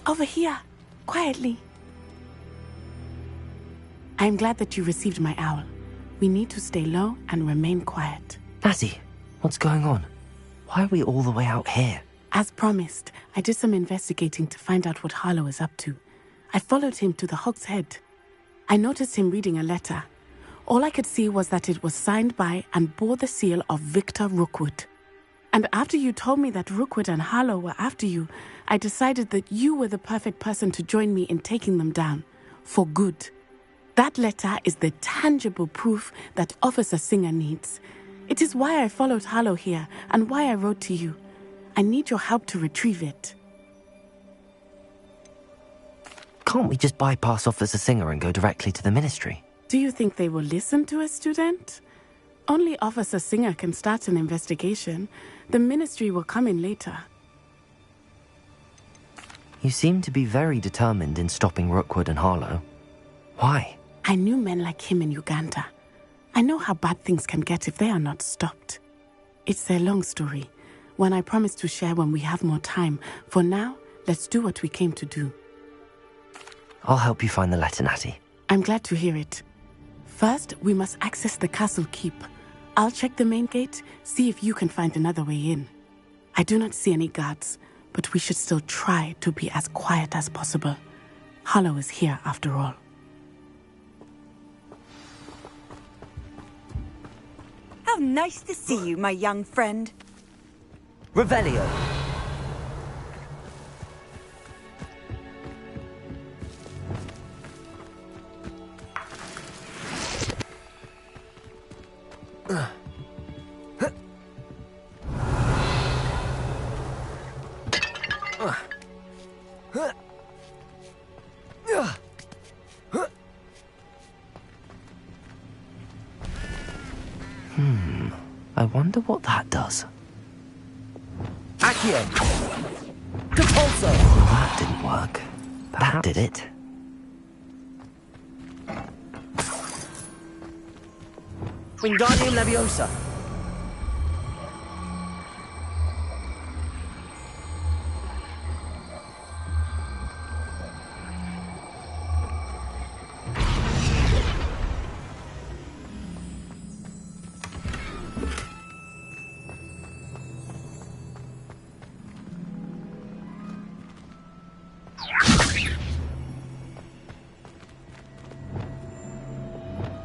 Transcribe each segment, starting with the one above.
Over here, quietly. I am glad that you received my owl. We need to stay low and remain quiet. Natty, what's going on? Why are we all the way out here? As promised, I did some investigating to find out what Harlow is up to. I followed him to the Hog's Head. I noticed him reading a letter. All I could see was that it was signed by and bore the seal of Victor Rookwood. And after you told me that Rookwood and Harlow were after you, I decided that you were the perfect person to join me in taking them down. For good. That letter is the tangible proof that Officer Singer needs. It is why I followed Harlow here and why I wrote to you. I need your help to retrieve it. Can't we just bypass Officer Singer and go directly to the Ministry? Do you think they will listen to a student? Only Officer Singer can start an investigation. The Ministry will come in later. You seem to be very determined in stopping Rookwood and Harlow. Why? I knew men like him in Uganda. I know how bad things can get if they are not stopped. It's a long story, one I promise to share when we have more time. For now, let's do what we came to do. I'll help you find the letter, Natty. I'm glad to hear it. First, we must access the castle keep. I'll check the main gate, see if you can find another way in. I do not see any guards, but we should still try to be as quiet as possible. Harlow is here after all. How nice to see you, my young friend. Revelio. I wonder what that does. Accio! Compulso! Well, that didn't work. That did it. Wingardium Leviosa!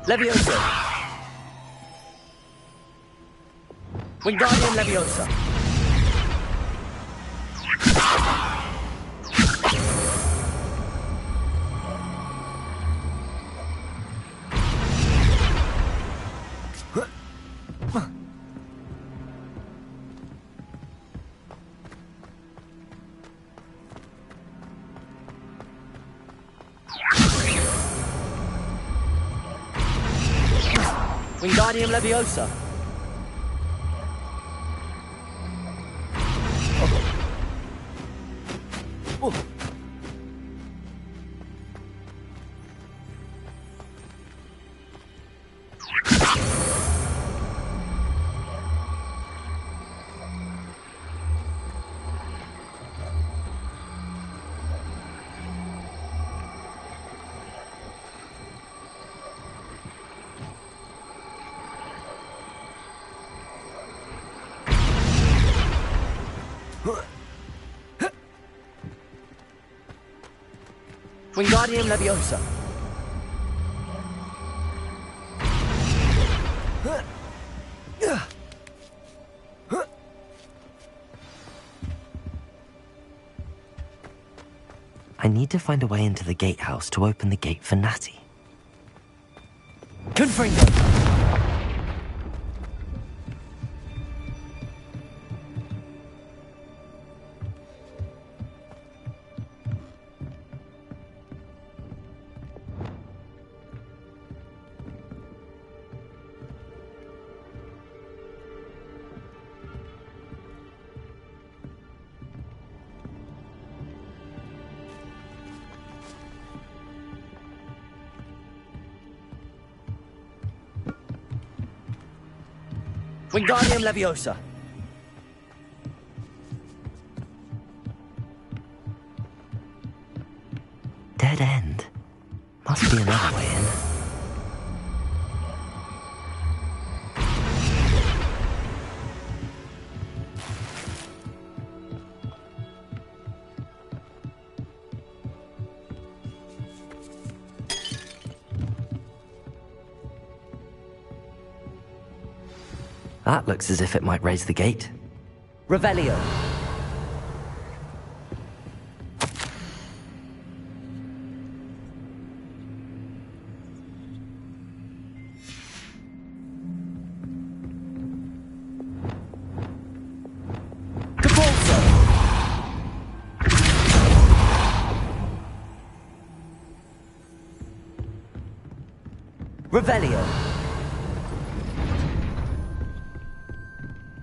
Leviosa! Wingardium Leviosa! Wingardium Leviosa! Oh. Wingardium Leviosa. I need to find a way into the gatehouse to open the gate for Natty. Confringo. Wingardium Leviosa. Dead end. Must be another way in. That looks as if it might raise the gate. Revelio. Capulso. Revelio.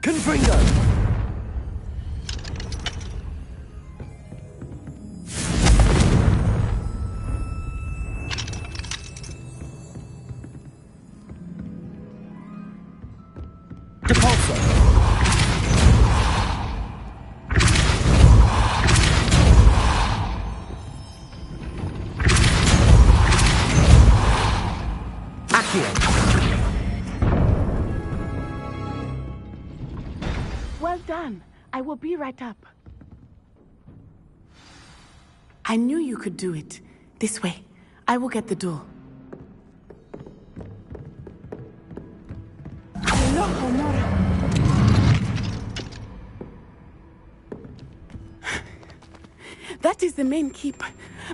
Confringo. Capulso. Accio. Well done. I will be right up. I knew you could do it. This way. I will get the door. That is the main keep.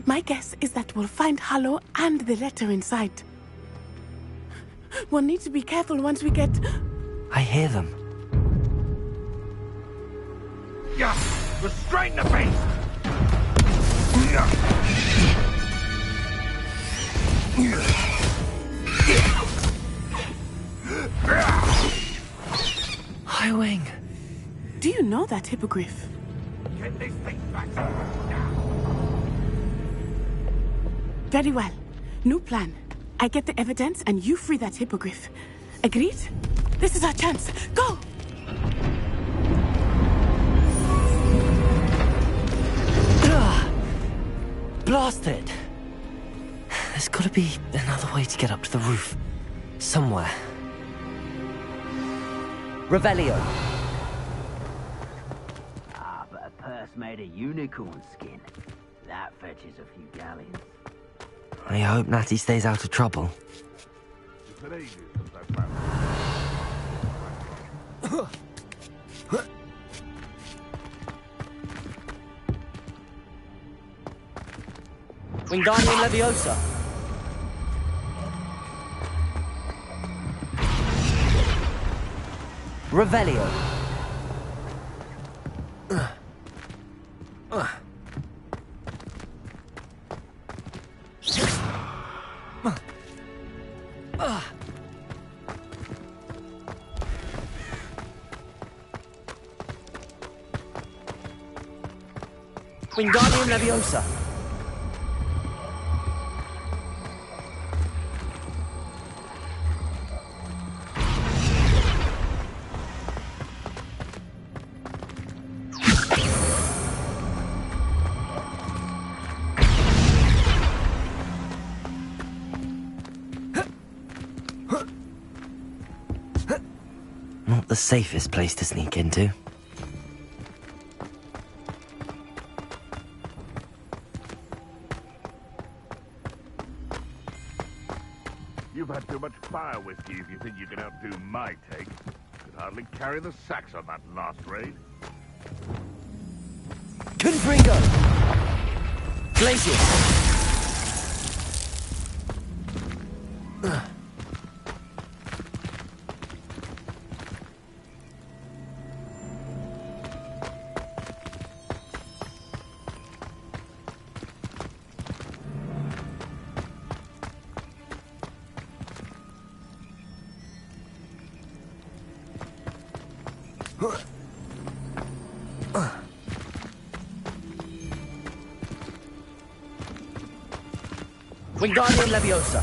My guess is that we'll find Harlow and the letter inside. We'll need to be careful once we get... I hear them. Yeah, restrain the beast! Highwing. Do you know that hippogriff? Get this thing back. Very well. New plan. I get the evidence and you free that hippogriff. Agreed? This is our chance. Go! Blasted! There's gotta be another way to get up to the roof. Somewhere. Revelio. Ah, but a purse made of unicorn skin. That fetches a few galleons. I hope Natty stays out of trouble. Wingardium Leviosa. Revelio. Wingardium Leviosa. Not the safest place to sneak into. fire whiskey if you think you can outdo my take. Could hardly carry the sacks on that last raid. Confringo! Glacius! Wingardium Leviosa.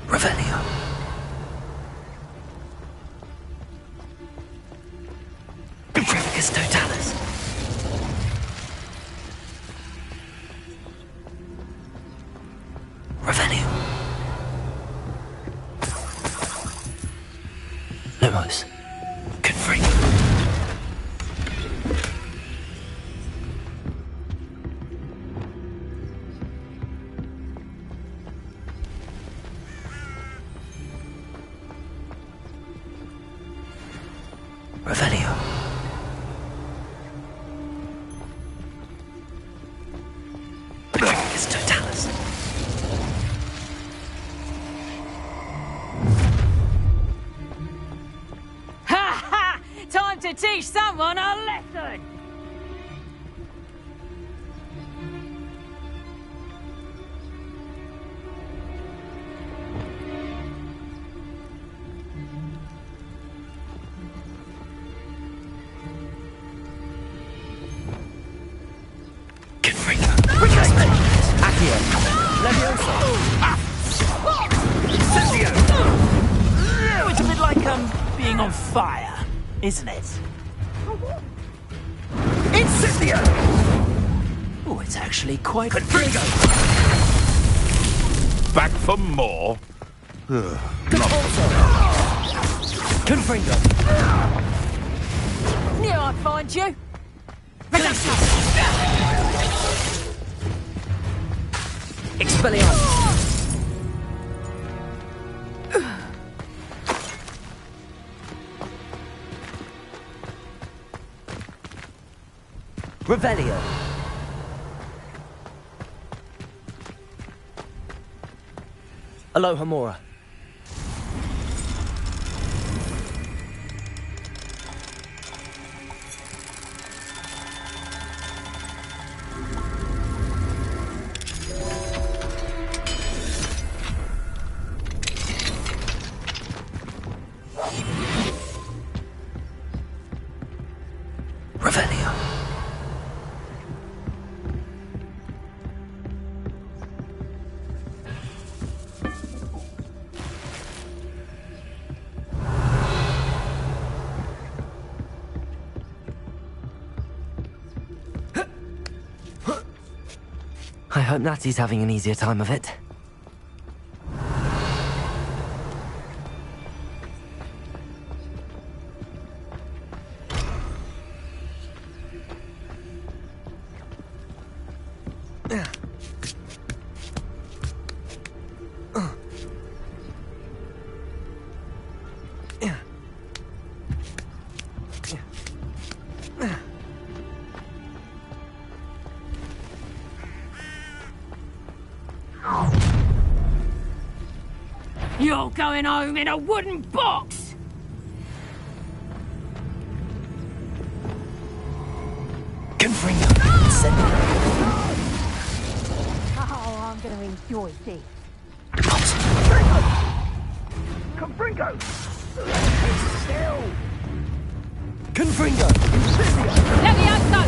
Revelio. Imprevicus Totalis. Revelio. Lumos. Confringo. Revelio. Imprevicus Totalis. Ha ha! Time to teach someone a lesson! Confringo. Accio. Leviosa. It's a bit like, being on fire, isn't it? Incendio. Oh, it's actually quite... Confringo. Back for more? Compulso. Confringo. Knew I'd find you. Expelliarmus. Revelio. Alohomora. Revelio. I hope Natty's having an easier time of it. You're going home in a wooden box! Confringo. Oh, I'm gonna enjoy this. Confringo! Still! Confringo! Levioso!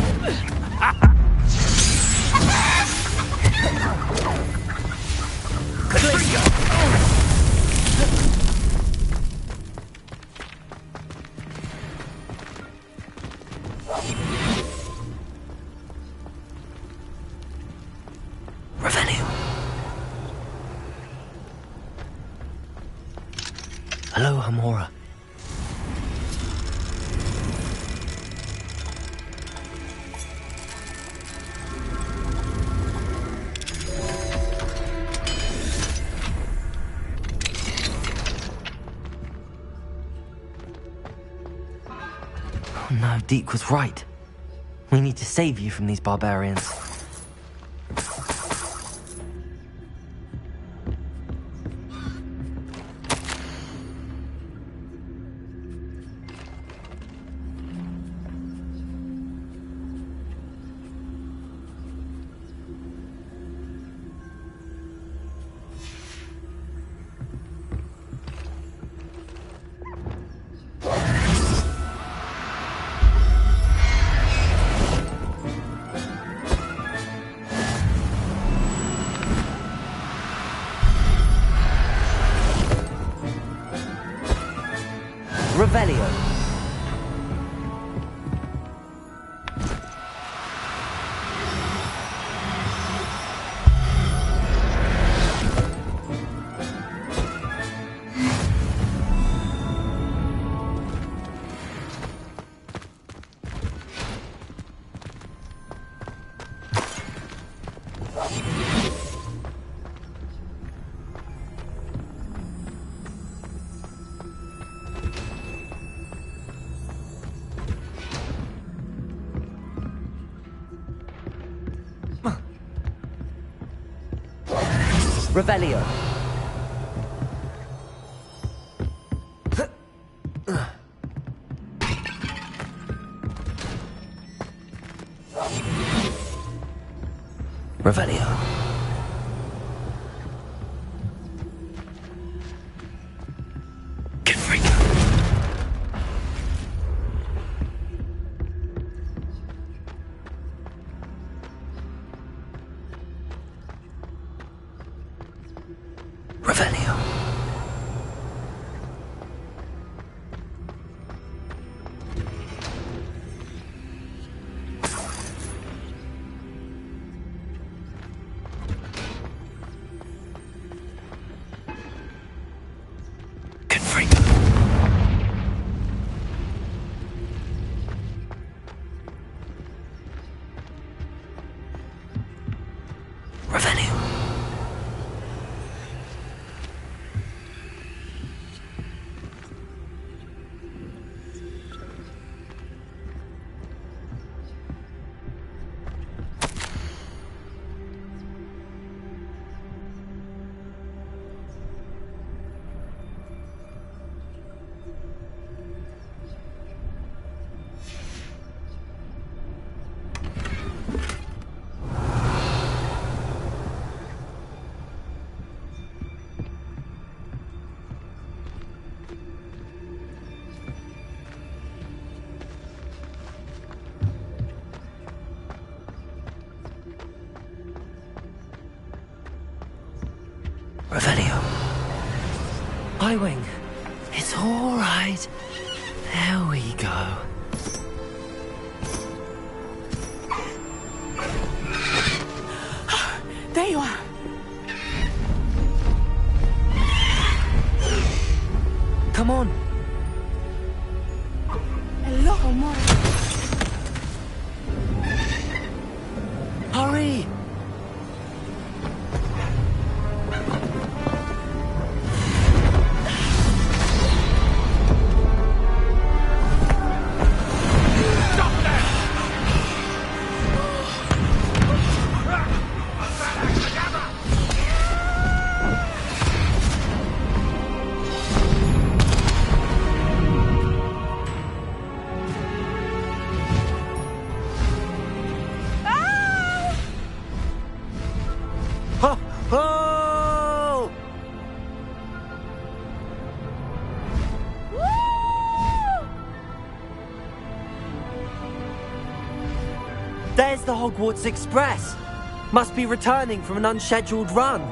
Revelio. Hello, Hamora. Oh no, Deke was right. We need to save you from these barbarians. Revelio. Revelio. Revelio. Confringo. Revelio. Confringo. Revelio. Revelio. Highwing. It's all right. There we go. There you are. Come on. Hello, Hamora. Hurry. There's the Hogwarts Express. Must be returning from an unscheduled run.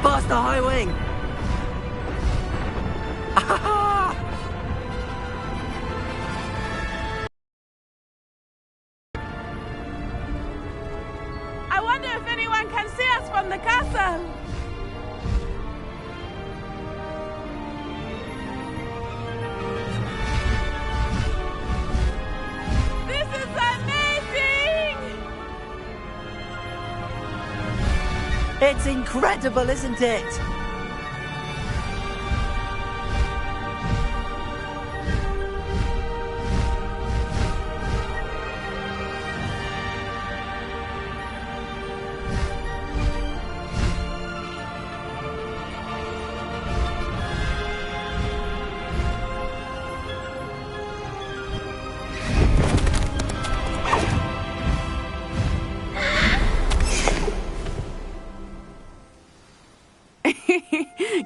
Past the high wing! I wonder if anyone can see us from the castle. This is amazing! It's incredible, isn't it?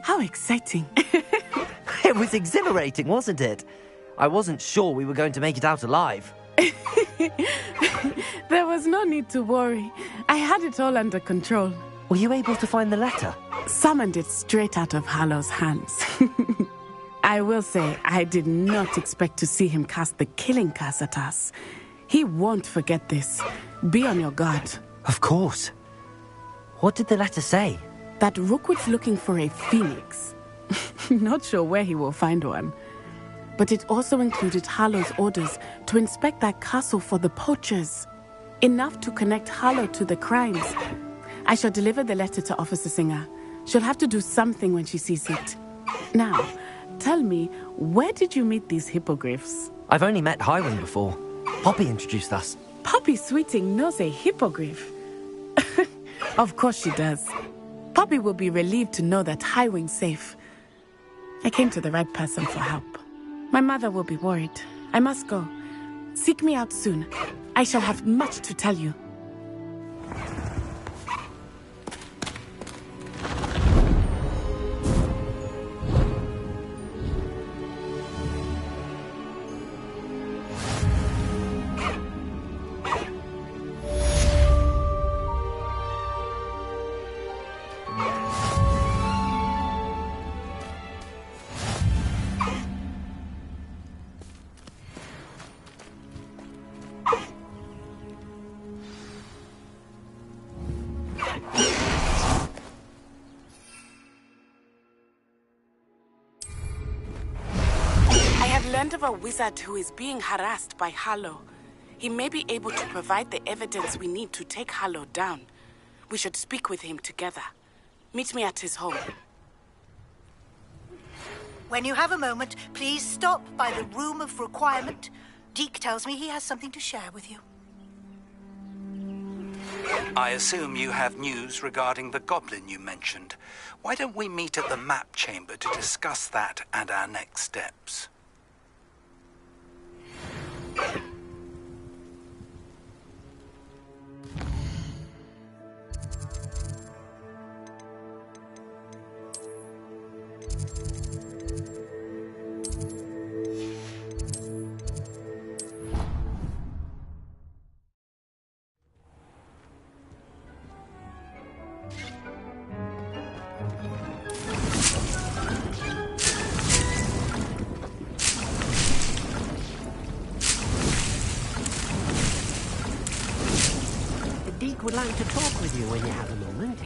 How exciting. It was exhilarating, wasn't it? I wasn't sure we were going to make it out alive. There was no need to worry. I had it all under control. Were you able to find the letter? Summoned it straight out of Harlow's hands. I will say, I did not expect to see him cast the killing curse at us. He won't forget this. Be on your guard. Of course. What did the letter say? That Rookwood's looking for a phoenix. Not sure where he will find one. But it also included Harlow's orders to inspect that castle for the poachers. Enough to connect Harlow to the crimes. I shall deliver the letter to Officer Singer. She'll have to do something when she sees it. Now, tell me, where did you meet these hippogriffs? I've only met Highwing before. Poppy introduced us. Poppy Sweeting knows a hippogriff. Of course she does. Poppy will be relieved to know that Highwing's safe. I came to the right person for help. My mother will be worried. I must go. Seek me out soon. I shall have much to tell you. Of a wizard who is being harassed by Harlow. He may be able to provide the evidence we need to take Harlow down. We should speak with him together. Meet me at his home. When you have a moment, please stop by the Room of Requirement. Deke tells me he has something to share with you. I assume you have news regarding the goblin you mentioned. Why don't we meet at the map chamber to discuss that and our next steps? Would like to talk with you when you have a moment.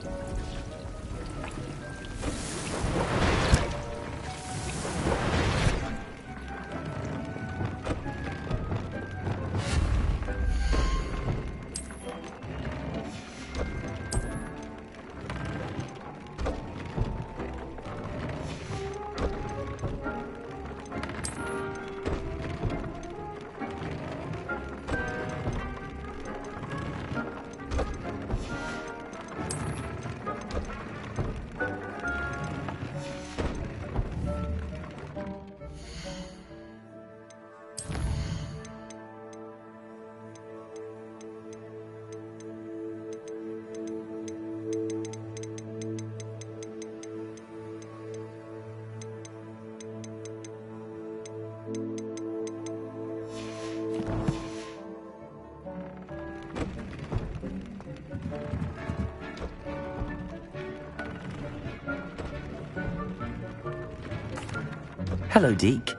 Hello, Deke.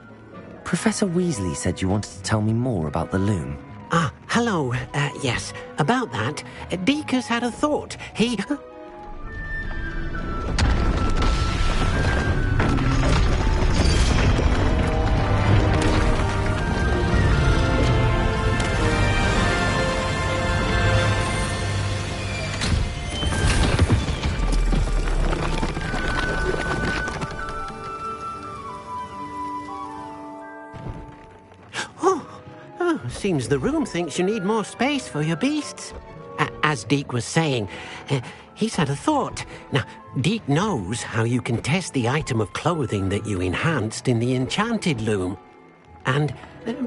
Professor Weasley said you wanted to tell me more about the loom. Ah, hello. Yes, about that, Deke has had a thought. He... Seems the room thinks you need more space for your beasts. As Deke was saying, he's had a thought. Now, Deke knows how you can test the item of clothing that you enhanced in the enchanted loom. And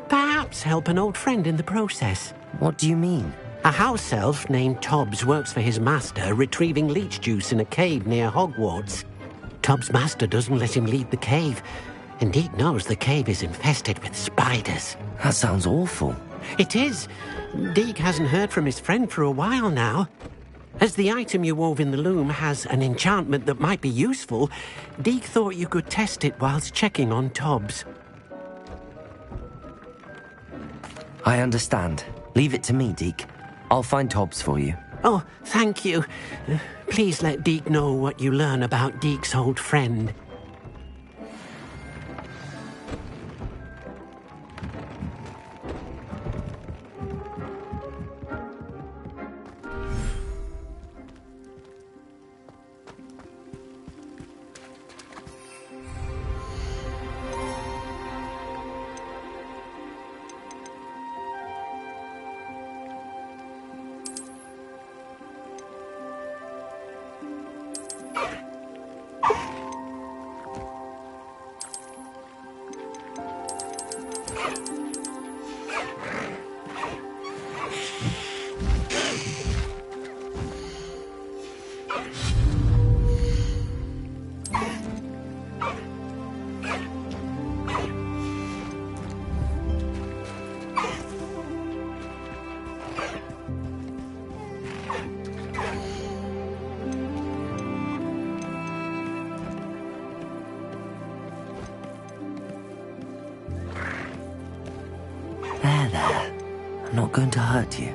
perhaps help an old friend in the process. What do you mean? A house elf named Tobbs works for his master, retrieving leech juice in a cave near Hogwarts. Tobbs' master doesn't let him leave the cave, and Deke knows the cave is infested with spiders. That sounds awful. It is. Deke hasn't heard from his friend for a while now. As the item you wove in the loom has an enchantment that might be useful, Deke thought you could test it whilst checking on Tobbs. I understand. Leave it to me, Deke. I'll find Tobbs for you. Oh, thank you. Please let Deke know what you learn about Deke's old friend. There. I'm not going to hurt you.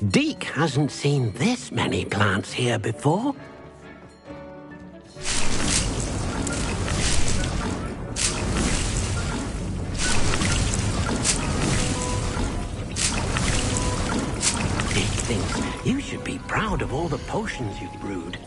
Deke hasn't seen this many plants here before. Deke thinks you should be proud of all the potions you've brewed.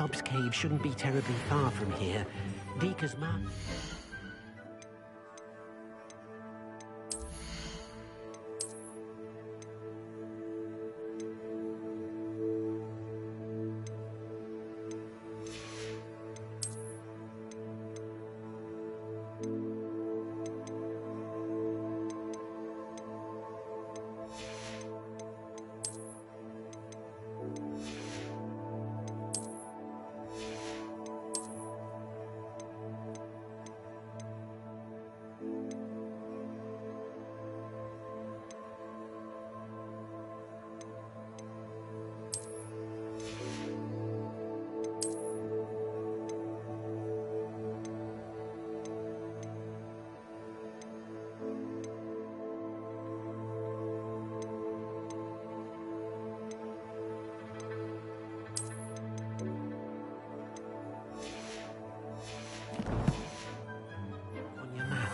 Usopp's cave shouldn't be terribly far from here. Deka's map... on your map.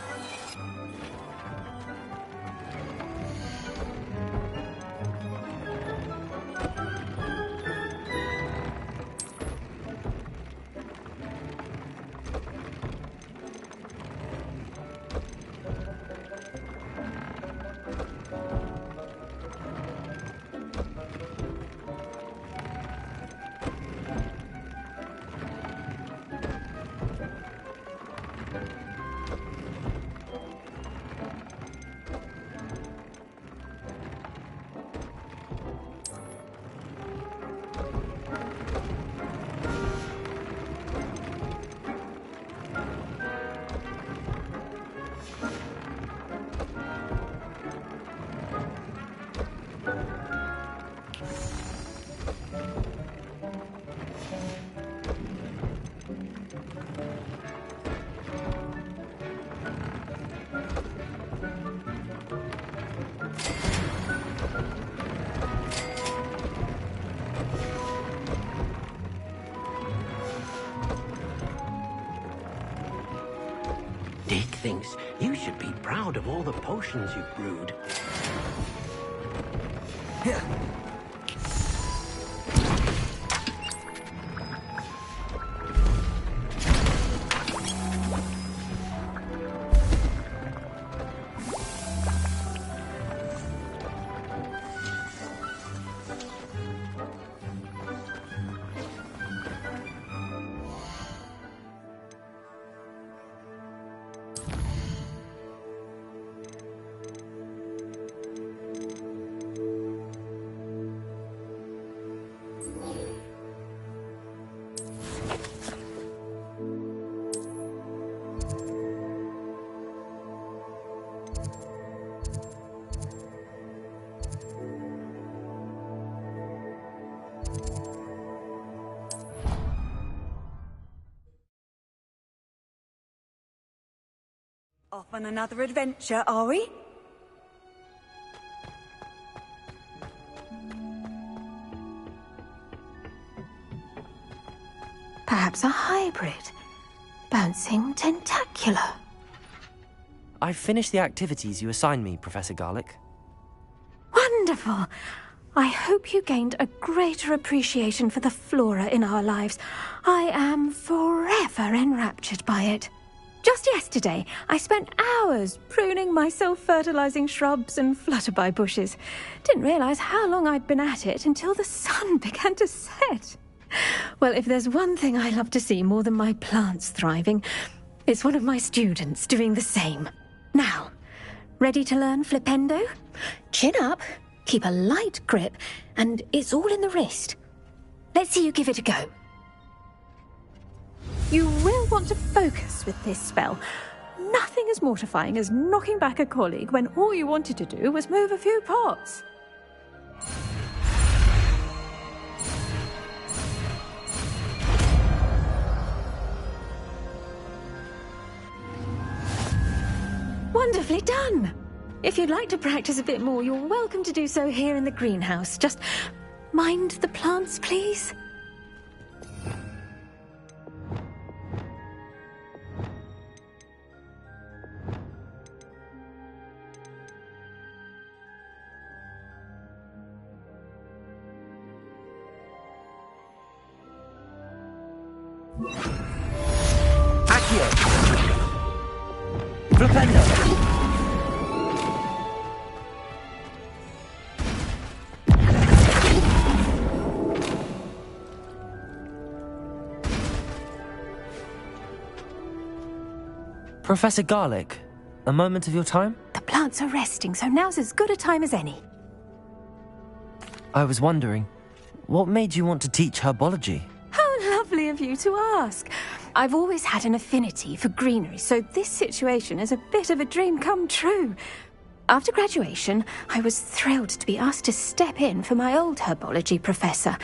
Dick thinks you should be proud of all the potions you've brewed. Off on another adventure, are we? Perhaps a hybrid. Bouncing tentacular. I've finished the activities you assigned me, Professor Garlick. Wonderful! I hope you gained a greater appreciation for the flora in our lives. I am forever enraptured by it. Just yesterday, I spent hours pruning my self-fertilizing shrubs and flutterby bushes. Didn't realize how long I'd been at it until the sun began to set. Well, if there's one thing I love to see more than my plants thriving, it's one of my students doing the same. Now, ready to learn Flipendo? Chin up, keep a light grip, and it's all in the wrist. Let's see you give it a go. You will want to focus with this spell. Nothing as mortifying as knocking back a colleague when all you wanted to do was move a few pots. Wonderfully done! If you'd like to practice a bit more, you're welcome to do so here in the greenhouse. Just mind the plants, please. Flipendo! Professor Garlic, a moment of your time? The plants are resting, so now's as good a time as any. I was wondering, what made you want to teach herbology? How lovely of you to ask. I've always had an affinity for greenery, so this situation is a bit of a dream come true. After graduation, I was thrilled to be asked to step in for my old herbology professor.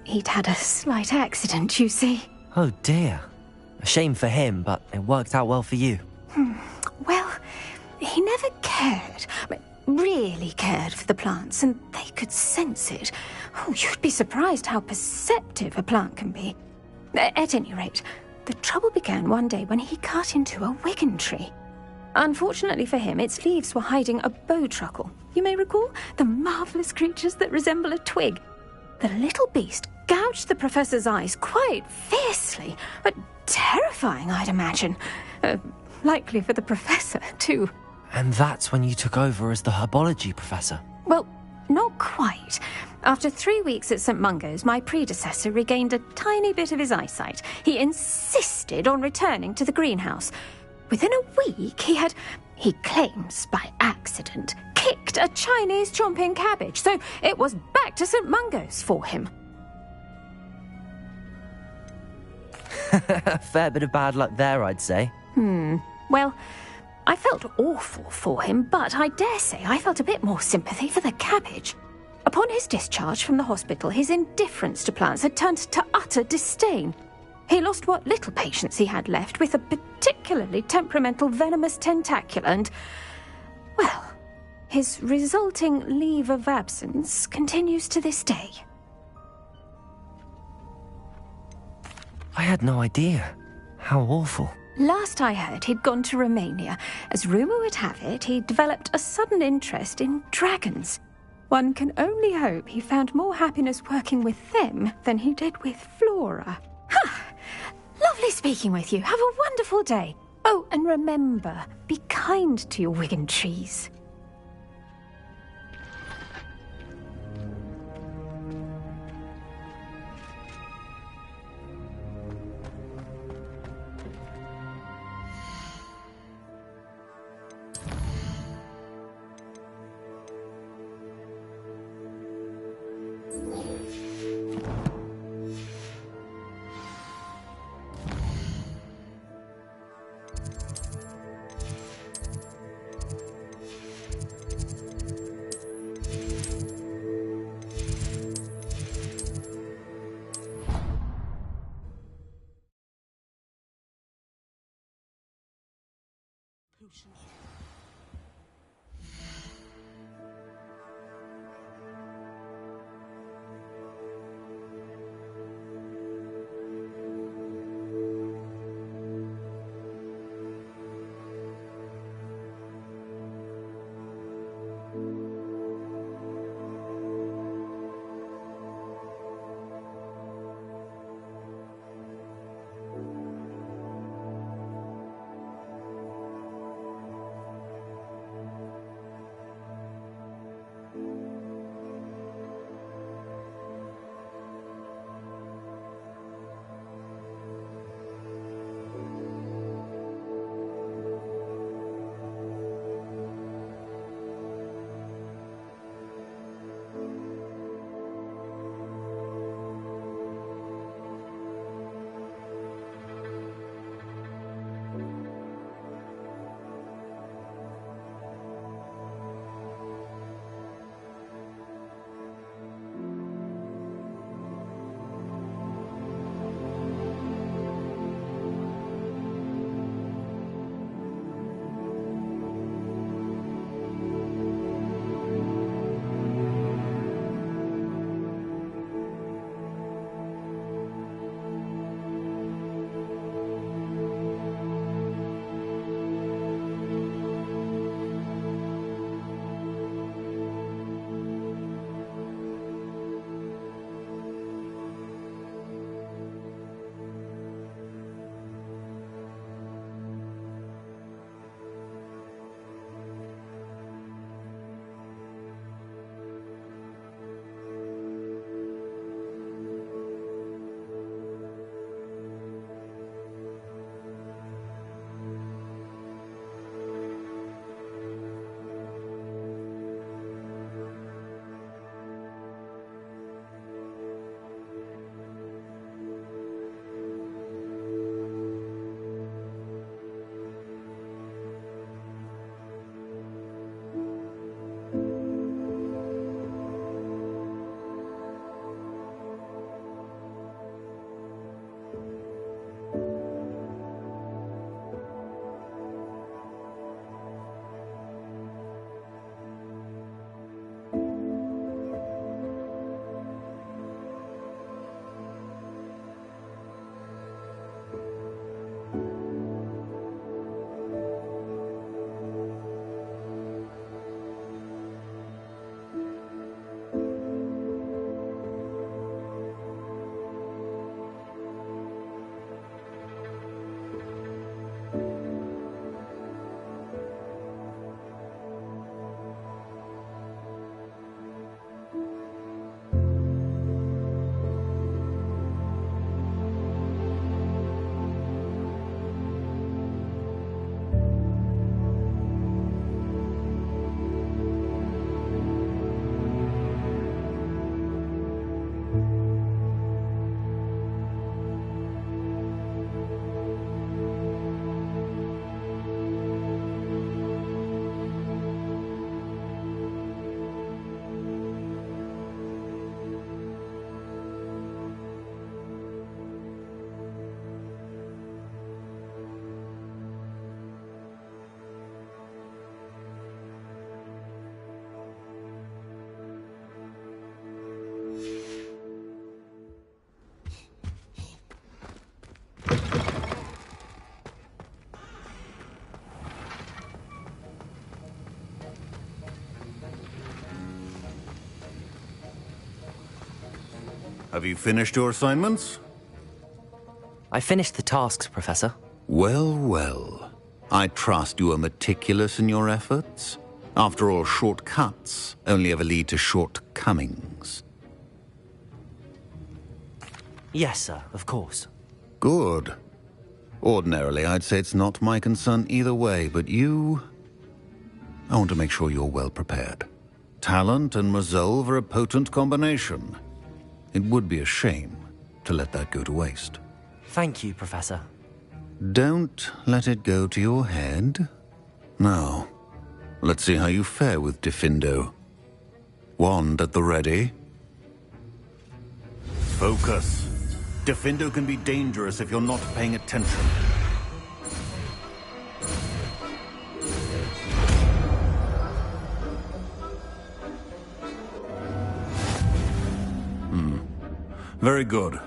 He'd had a slight accident, you see. Oh dear. A shame for him, but it worked out well for you. Well, he never cared, really cared for the plants, and they could sense it. Oh, you'd be surprised how perceptive a plant can be. At any rate, the trouble began one day when he cut into a wigan tree. Unfortunately for him, its leaves were hiding a bowtruckle. You may recall the marvellous creatures that resemble a twig. The little beast gouged the professor's eyes quite fiercely, but terrifying, I'd imagine. Likely for the professor, too. And that's when you took over as the herbology professor? Well, not quite. After 3 weeks at St. Mungo's, my predecessor regained a tiny bit of his eyesight. He insisted on returning to the greenhouse. Within a week, he claims by accident, kicked a Chinese chomping cabbage, so it was back to St. Mungo's for him. A fair bit of bad luck there, I'd say. Well, I felt awful for him, but I dare say I felt a bit more sympathy for the cabbage. Upon his discharge from the hospital, his indifference to plants had turned to utter disdain. He lost what little patience he had left with a particularly temperamental venomous tentacula and, well, his resulting leave of absence continues to this day. I had no idea. How awful. Last I heard, he'd gone to Romania. As rumour would have it, he developed a sudden interest in dragons. One can only hope he found more happiness working with them than he did with Flora. Lovely speaking with you. Have a wonderful day. Oh, and remember, be kind to your wigan trees. have you finished your assignments? I finished the tasks, Professor. Well, well. I trust you are meticulous in your efforts. After all, shortcuts only ever lead to shortcomings. Yes, sir, of course. Good. Ordinarily, I'd say it's not my concern either way, but you... I want to make sure you're well prepared. Talent and resolve are a potent combination. It would be a shame to let that go to waste. Thank you, Professor. Don't let it go to your head. Now, let's see how you fare with Diffindo. Wand at the ready. Focus. Diffindo can be dangerous if you're not paying attention. Very good.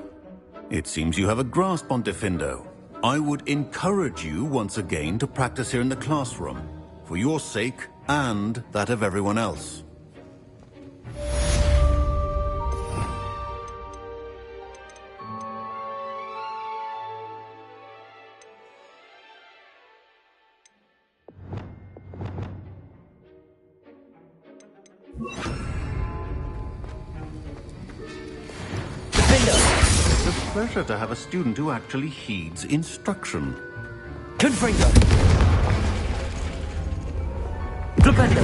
It seems you have a grasp on Diffindo. I would encourage you once again to practice here in the classroom, for your sake and that of everyone else. It's a pleasure to have a student who actually heeds instruction. Confringo! Flipendo!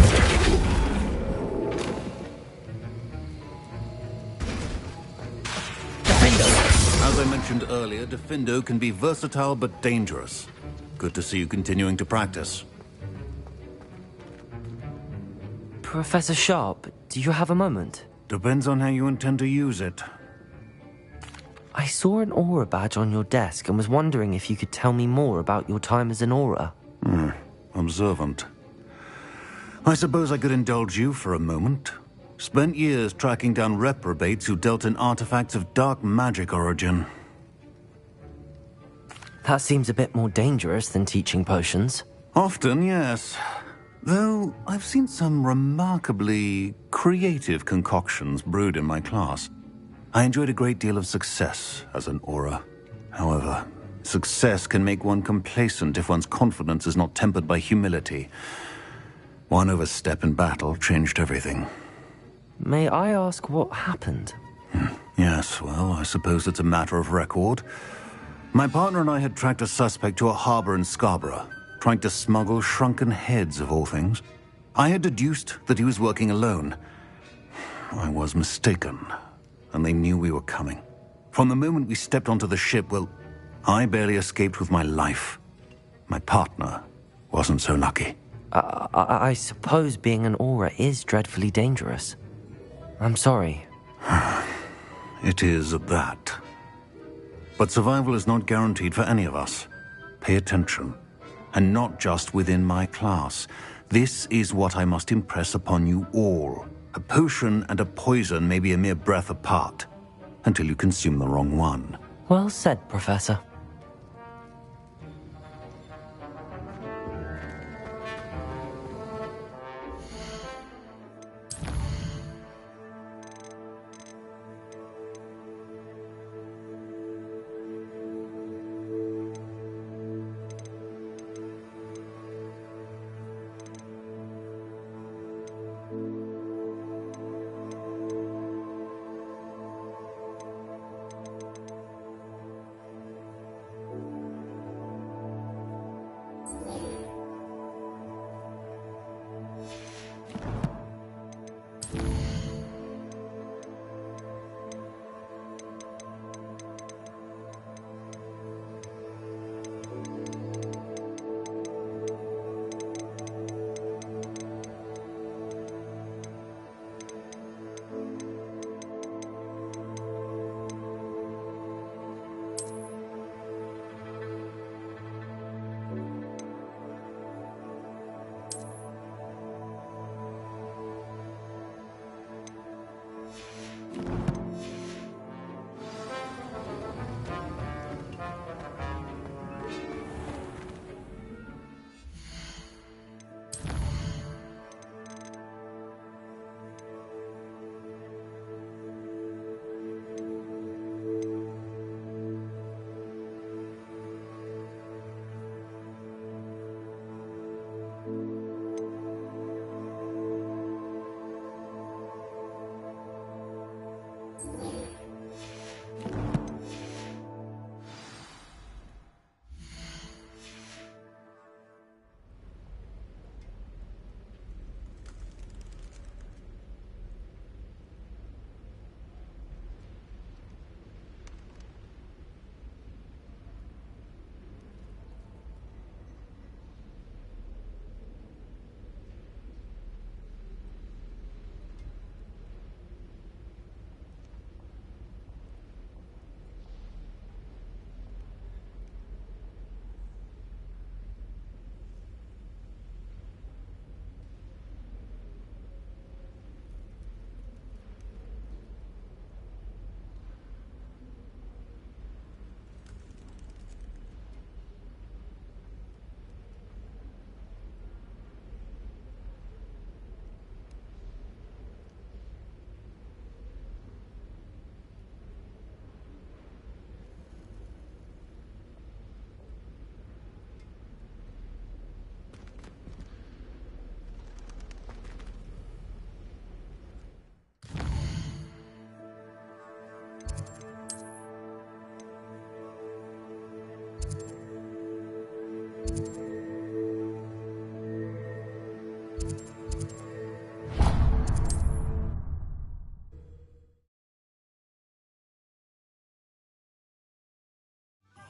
Diffindo! As I mentioned earlier, Diffindo can be versatile but dangerous. Good to see you continuing to practice. Professor Sharp, do you have a moment? Depends on how you intend to use it. I saw an aura badge on your desk and was wondering if you could tell me more about your time as an aura. Observant. I suppose I could indulge you for a moment. Spent years tracking down reprobates who dealt in artifacts of dark magic origin. That seems a bit more dangerous than teaching potions. Often, yes. Though I've seen some remarkably creative concoctions brewed in my class. I enjoyed a great deal of success as an aura. However, success can make one complacent if one's confidence is not tempered by humility. One overstep in battle changed everything. May I ask what happened? Yes, well, I suppose it's a matter of record. My partner and I had tracked a suspect to a harbor in Scarborough, trying to smuggle shrunken heads of all things. I had deduced that he was working alone. I was mistaken, and they knew we were coming. From the moment we stepped onto the ship, well, I barely escaped with my life. My partner wasn't so lucky. I suppose being an aura is dreadfully dangerous. I'm sorry. It is that. But survival is not guaranteed for any of us. Pay attention. And not just within my class. This is what I must impress upon you all. A potion and a poison may be a mere breath apart, until you consume the wrong one. Well said, Professor.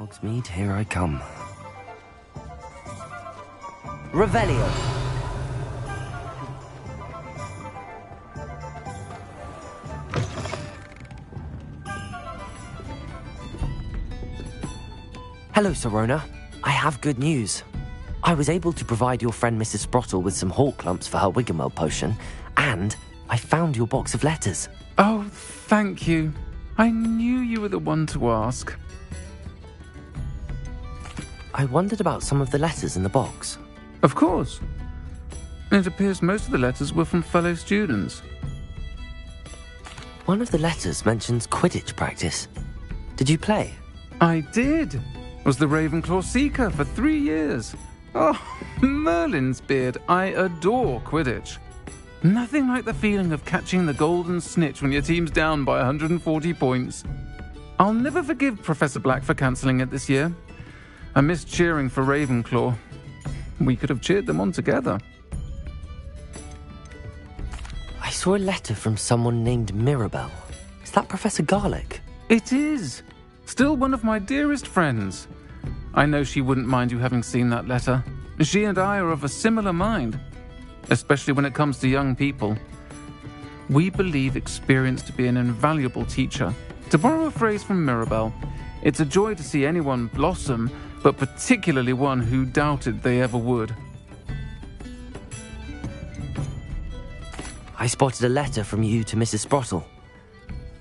Hogsmeade, here I come. Revelio. Hello, Sorona. I have good news. I was able to provide your friend Mrs. Sprottle with some hawk lumps for her Wiggenweld potion, and I found your box of letters. Oh, thank you. I knew you were the one to ask. I wondered about some of the letters in the box. Of course. It appears most of the letters were from fellow students. One of the letters mentions Quidditch practice. Did you play? I did. Was the Ravenclaw Seeker for 3 years. Oh, Merlin's beard. I adore Quidditch. Nothing like the feeling of catching the golden snitch when your team's down by 140 points. I'll never forgive Professor Black for cancelling it this year. I missed cheering for Ravenclaw. We could have cheered them on together. I saw a letter from someone named Mirabelle. Is that Professor Garlick? It is. Still one of my dearest friends. I know she wouldn't mind you having seen that letter. She and I are of a similar mind, especially when it comes to young people. We believe experience to be an invaluable teacher. To borrow a phrase from Mirabelle, it's a joy to see anyone blossom, but particularly one who doubted they ever would. I spotted a letter from you to Mrs. Sprottle.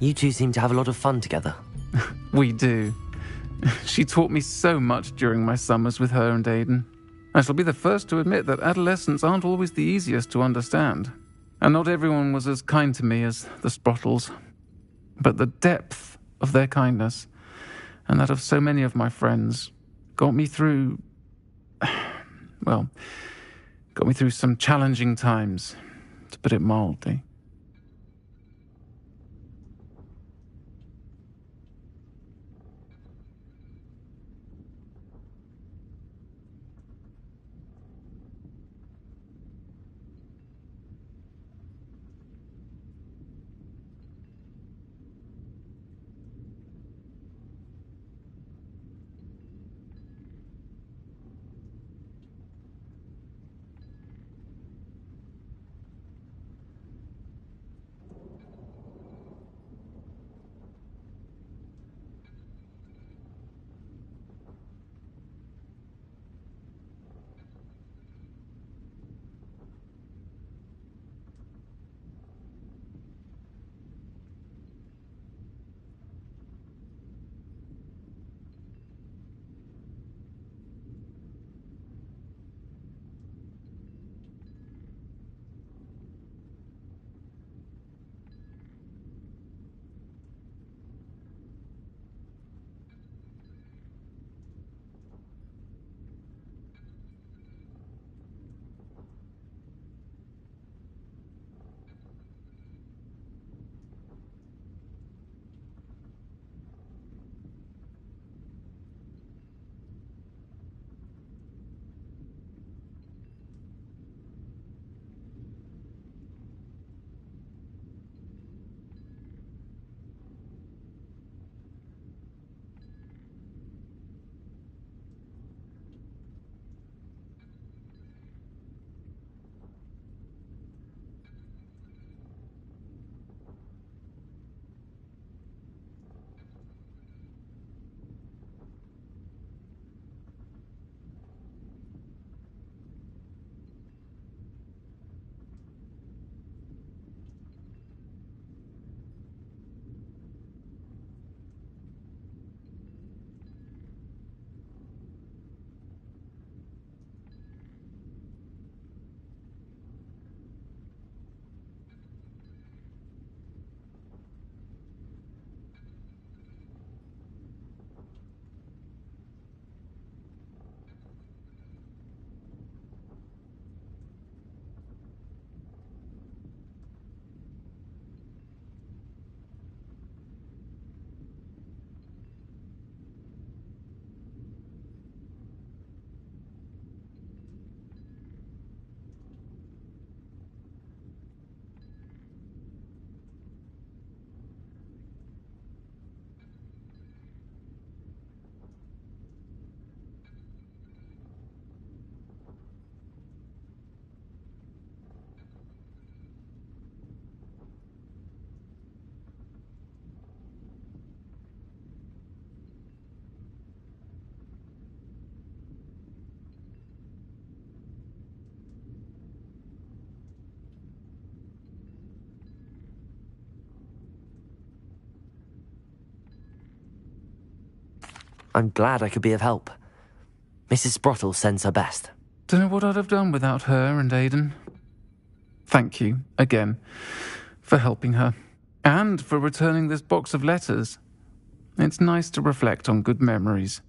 You two seem to have a lot of fun together. We do. She taught me so much during my summers with her and Aidan. I shall be the first to admit that adolescents aren't always the easiest to understand. And not everyone was as kind to me as the Sprottles. But the depth of their kindness, and that of so many of my friends, got me through some challenging times, to put it mildly. I'm glad I could be of help. Mrs. Sprottle sends her best. Don't know what I'd have done without her and Aidan. Thank you, again, for helping her, and for returning this box of letters. It's nice to reflect on good memories.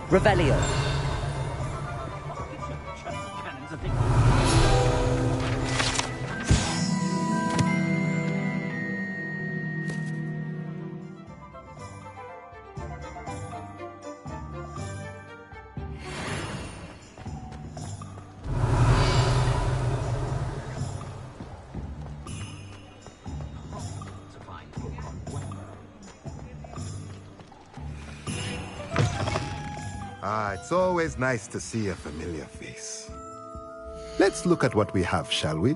Revelio. It's always nice to see a familiar face. Let's look at what we have, shall we?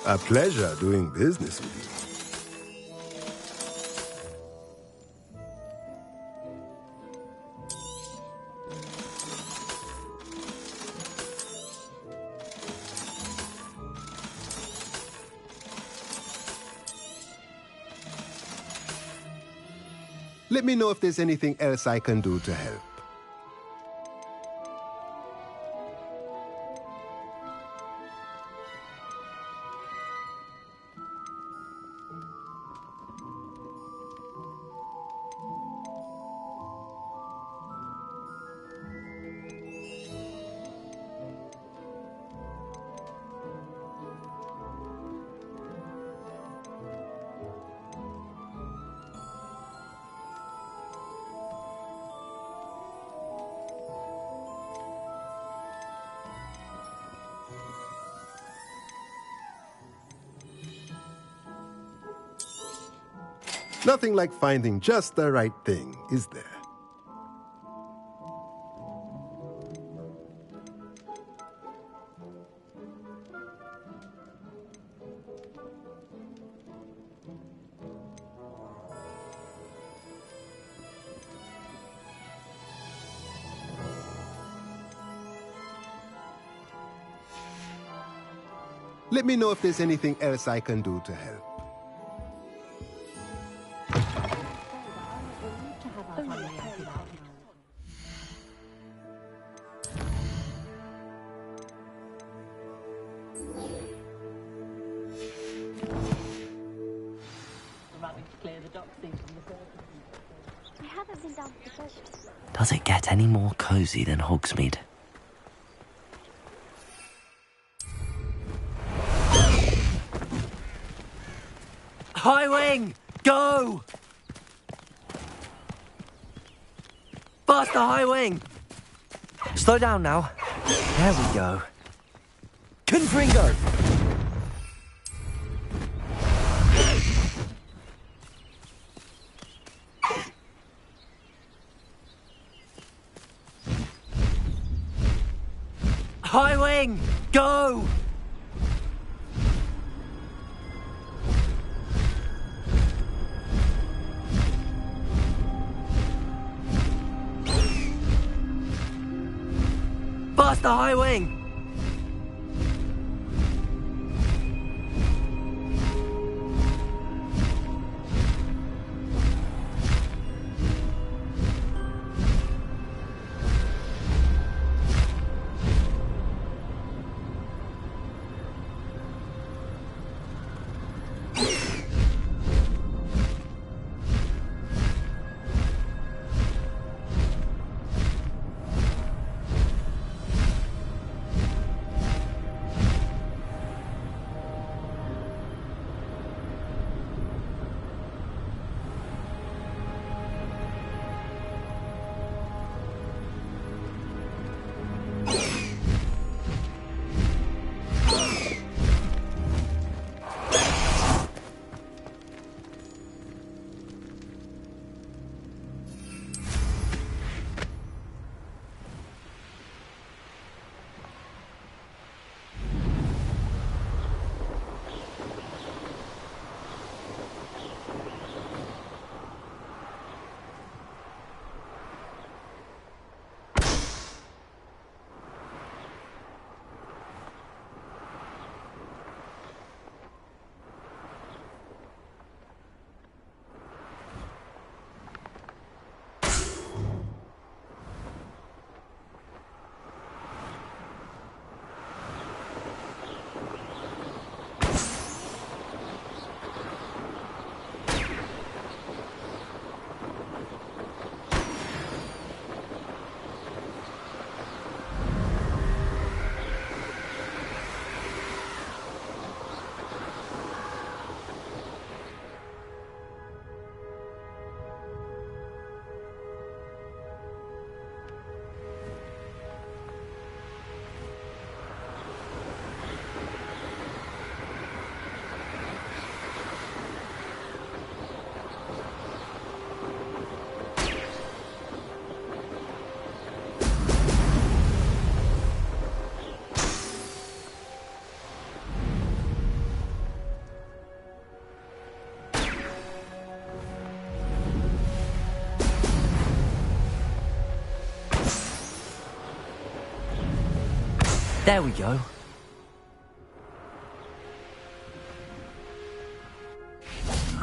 A pleasure doing business with you. Let me know if there's anything else I can do to help. Nothing like finding just the right thing, is there? Let me know if there's anything else I can do to help. Does it get any more cozy than Hogsmeade? High Wing! Go! Faster, High Wing! Slow down now. There we go. Confringo! High Wing! Go! Faster, High Wing! There we go.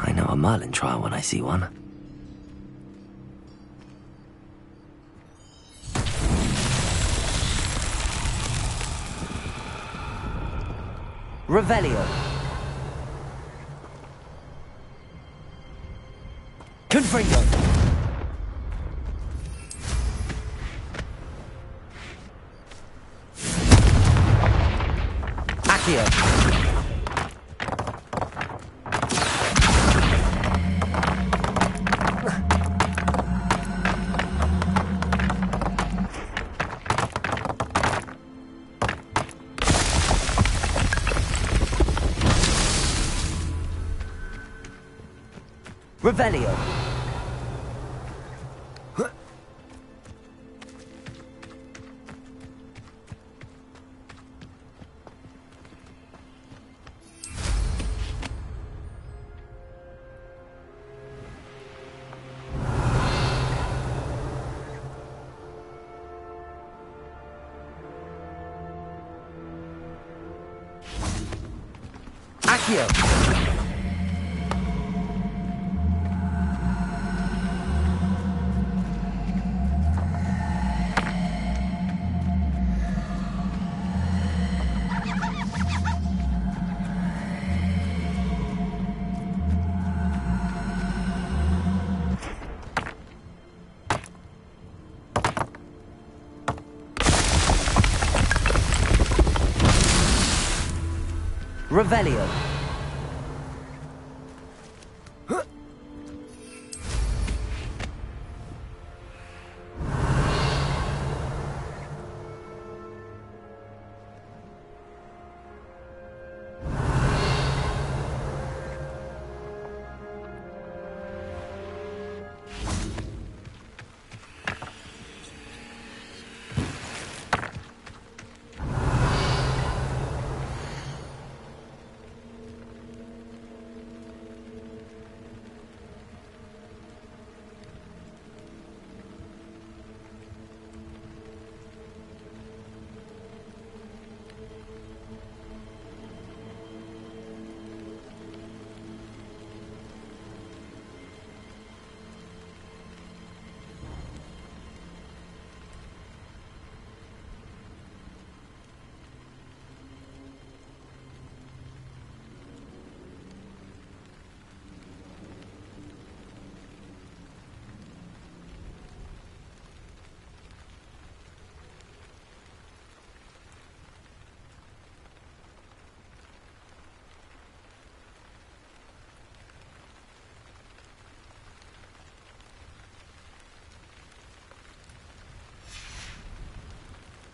I know a Merlin trial when I see one. Revelio. Confringo. Accio. Revelio. Accio. Revelio.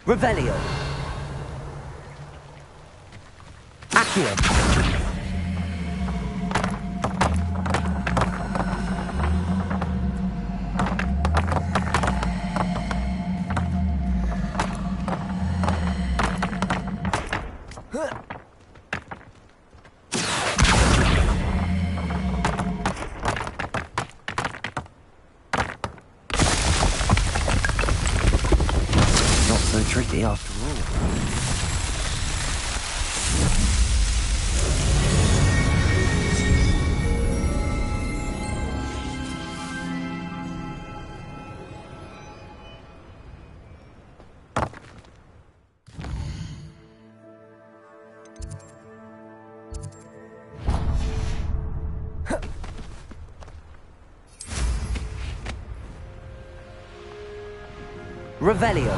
Revelio. Accio. Not so tricky after all. Revelio.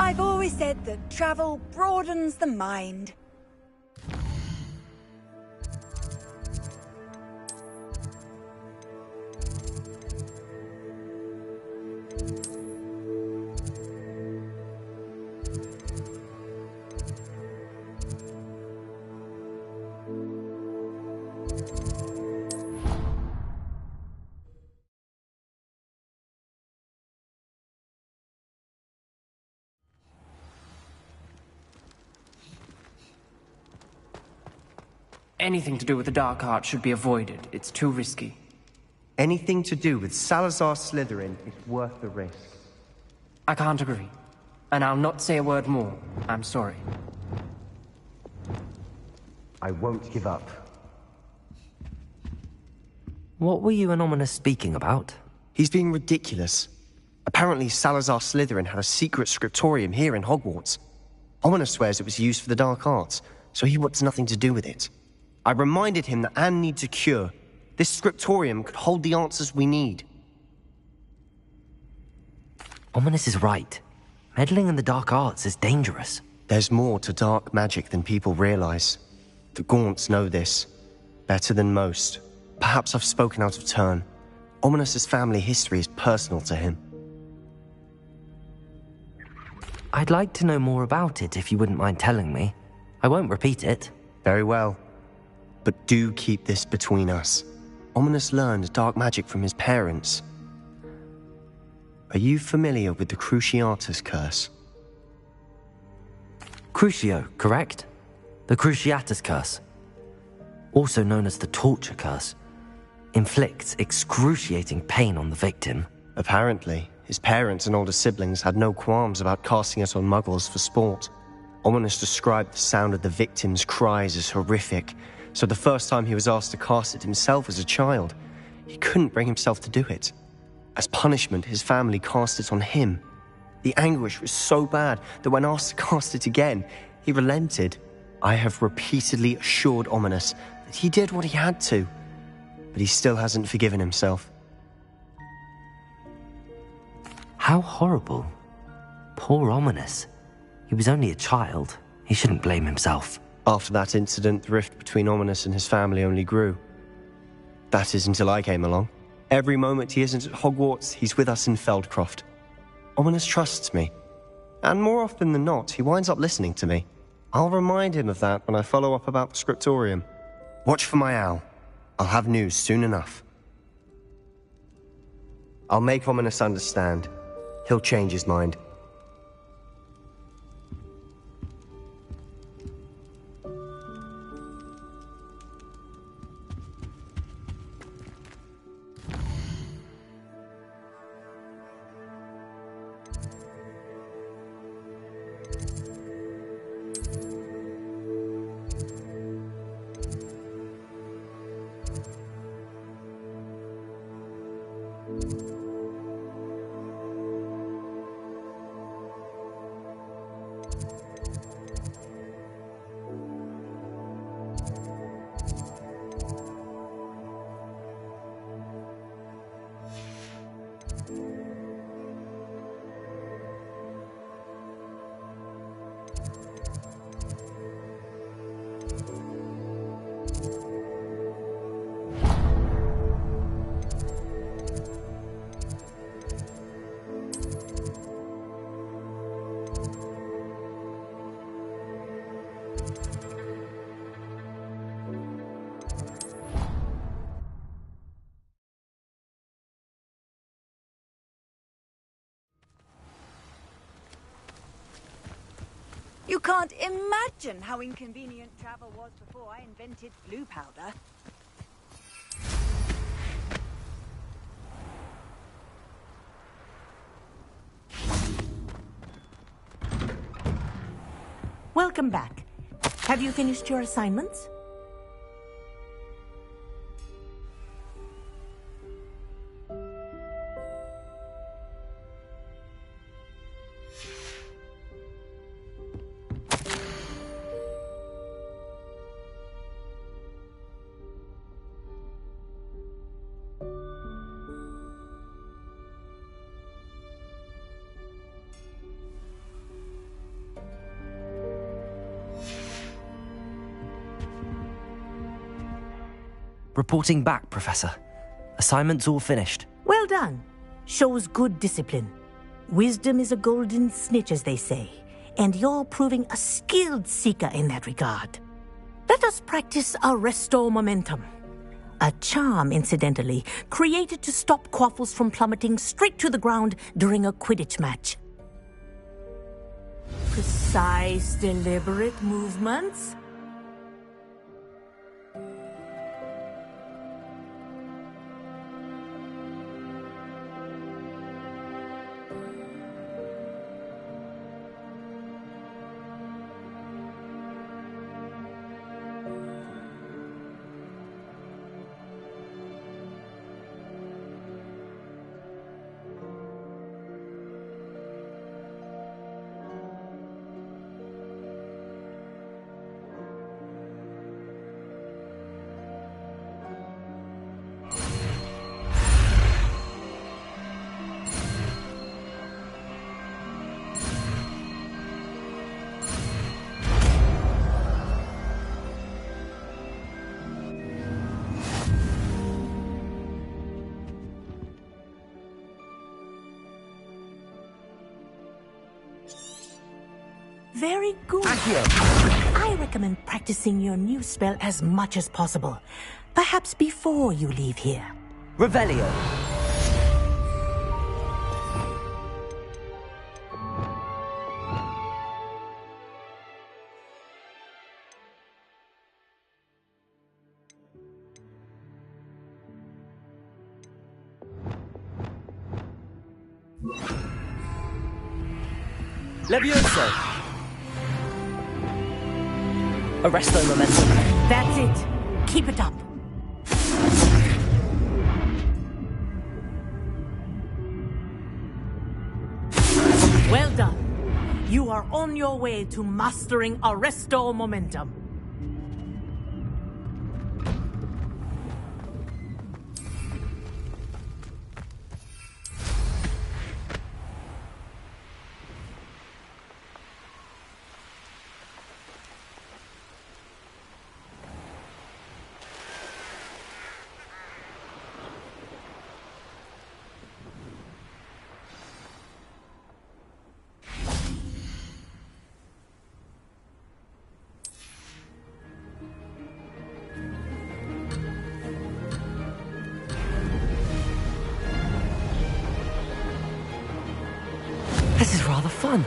I've always said that travel broadens the mind. Anything to do with the dark arts should be avoided. It's too risky. Anything to do with Salazar Slytherin is worth the risk. I can't agree. And I'll not say a word more. I'm sorry. I won't give up. What were you and Ominous speaking about? He's being ridiculous. Apparently Salazar Slytherin had a secret scriptorium here in Hogwarts. Ominous swears it was used for the dark arts, so he wants nothing to do with it. I reminded him that Anne needs a cure. This scriptorium could hold the answers we need. Ominous is right. Meddling in the dark arts is dangerous. There's more to dark magic than people realize. The Gaunts know this. Better than most. Perhaps I've spoken out of turn. Ominous's family history is personal to him. I'd like to know more about it if you wouldn't mind telling me. I won't repeat it. Very well. But do keep this between us. Ominous learned dark magic from his parents. Are you familiar with the Cruciatus Curse? Crucio, correct? The Cruciatus Curse. Also known as the Torture Curse. Inflicts excruciating pain on the victim. Apparently, his parents and older siblings had no qualms about casting it on muggles for sport. Ominous described the sound of the victim's cries as horrific, so the first time he was asked to cast it himself as a child, he couldn't bring himself to do it. As punishment, his family cast it on him. The anguish was so bad that when asked to cast it again, he relented. I have repeatedly assured Ominous that he did what he had to, but he still hasn't forgiven himself. How horrible. Poor Ominous. He was only a child. He shouldn't blame himself. After that incident, the rift between Ominous and his family only grew. That is until I came along. Every moment he isn't at Hogwarts, he's with us in Feldcroft. Ominous trusts me. And more often than not, he winds up listening to me. I'll remind him of that when I follow up about the scriptorium. Watch for my owl. I'll have news soon enough. I'll make Ominous understand. He'll change his mind. You can't imagine how inconvenient travel was before I invented blue powder. Welcome back. Have you finished your assignments? Reporting back, Professor. Assignment's all finished. Well done. Shows good discipline. Wisdom is a golden snitch, as they say, and you're proving a skilled seeker in that regard. Let us practice our Restore Momentum. A charm, incidentally, created to stop Quaffles from plummeting straight to the ground during a Quidditch match. Precise, deliberate movements. Very good. Accio. I recommend practicing your new spell as much as possible. Perhaps before you leave here. Revelio. Levioso. Arresto momentum. That's it. Keep it up. Well done. You are on your way to mastering Arresto Momentum. This is rather fun.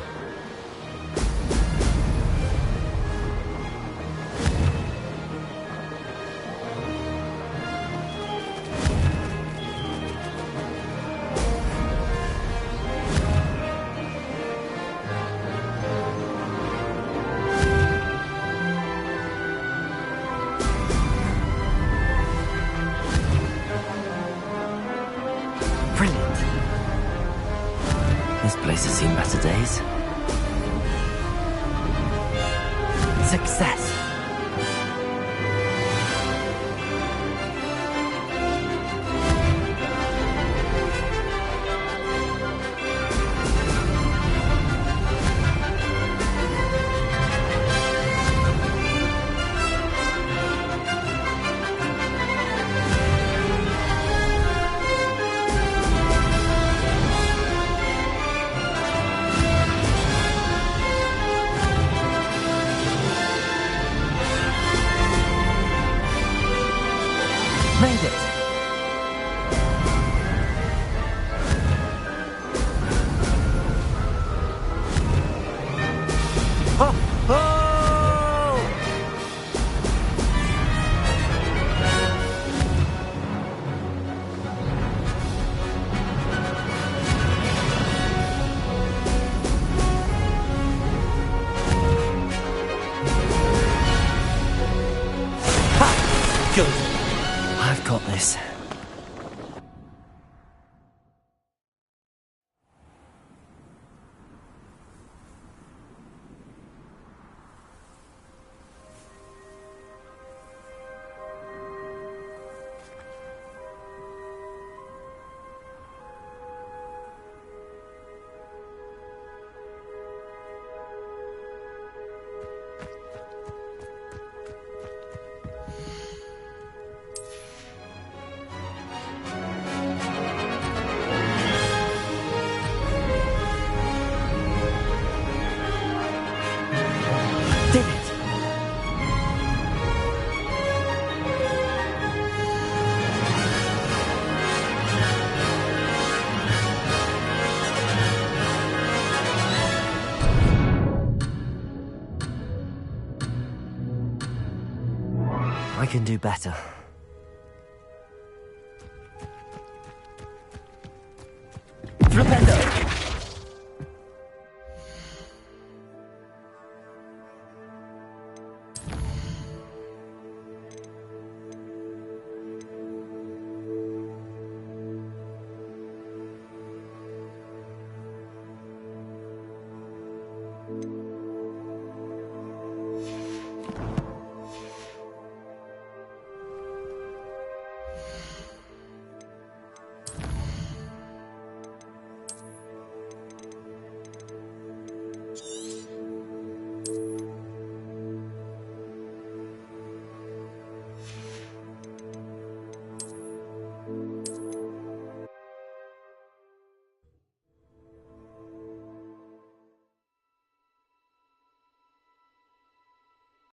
Brilliant. This place has seen better days. Success. Made it. Oh, oh! Ha! Good. I've got this. Did it! I can do better.